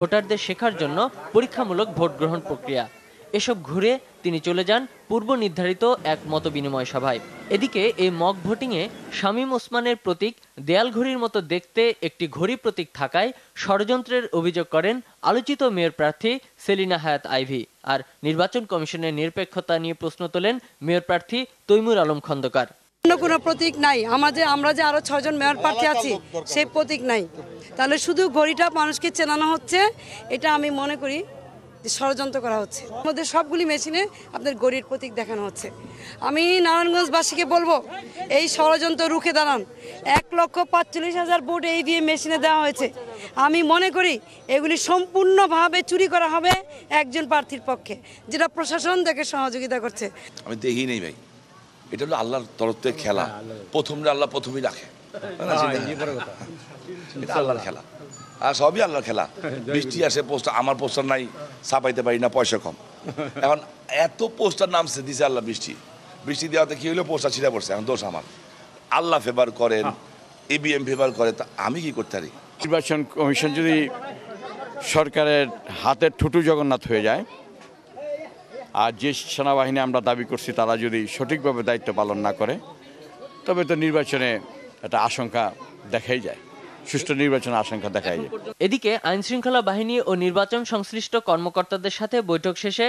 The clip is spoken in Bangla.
ভোটারদের শেখার জন্য পরীক্ষামূলক ভোট গ্রহণ প্রক্রিয়া। এসব ঘুরে তিনি চলে যান পূর্ব নির্ধারিত এক মতবিনিময় সভায়। এদিকে এই মক ভোটিংয়ে শামীম ওসমানের প্রতীক দেয়াল ঘড়ির মতো দেখতে একটি ঘড়ি প্রতীক থাকায় ষড়যন্ত্রের অভিযোগ করেন আলোচিত মেয়র প্রার্থী সেলিনা হায়াৎ আইভী। আর নির্বাচন কমিশনের নিরপেক্ষতা নিয়ে প্রশ্ন তোলেন মেয়র প্রার্থী তৈমুর আলম খন্দকার। অন্য কোনো প্রতীক নাই, আমরা যে আরো 6 জন মেয়র প্রার্থী আছি সেই প্রতীক নাই, তাহলে শুধু ঘড়িটা মানুষকে চেনানো হচ্ছে। এটা আমি মনে করি যে ষড়যন্ত্র করা হচ্ছে। আমাদের সবগুলি মেশিনে আপনার ঘড়ির প্রতীক দেখানো হচ্ছে। আমি নারায়ণগঞ্জবাসীকে বলবো এই ষড়যন্ত্র রুখে দাঁড়ান। 1,45,000 ভোট এই দিয়ে মেশিনে দেওয়া হয়েছে। আমি মনে করি এগুলি সম্পূর্ণভাবে চুরি করা হবে একজন প্রার্থীর পক্ষে, যেটা প্রশাসন তাকে সহযোগিতা করছে। আমি দেখি নেই ভাই, এটা হলো আল্লাহর তরফ থেকে খেলা। আল্লাহ প্রথমেই রাখে, এটা আল্লাহর খেলা, আর সবই আল্লাহর খেলা। বৃষ্টি আসে, পোস্টার, আমার পোস্টার নাই, ছাপাইতে পারি না, পয়সা কম। এখন এত পোস্টার নামছে, দিছে আল্লাহ বৃষ্টি দেওয়াতে কি হইলো, পোস্টার ছিঁড়ে পড়ছে। এখন দোষ আমার। আল্লাহ ফেভার করেন, ইভিএম ফেভার করে, তা আমি কি করতে পারি? নির্বাচন কমিশন যদি সরকারের হাতের ঠুটু জগন্নাথ হয়ে যায়, আর যে সেনাবাহিনী আমরা দাবি করছি তারা যদি সঠিকভাবে দায়িত্ব পালন না করে, তবে তো নির্বাচনে একটা আশঙ্কা দেখাই যায়, সুষ্ঠু নির্বাচনের আশঙ্কা দেখাই যায়। এদিকে আইনশৃঙ্খলা বাহিনী ও নির্বাচন সংশ্লিষ্ট কর্মকর্তাদের সাথে বৈঠক শেষে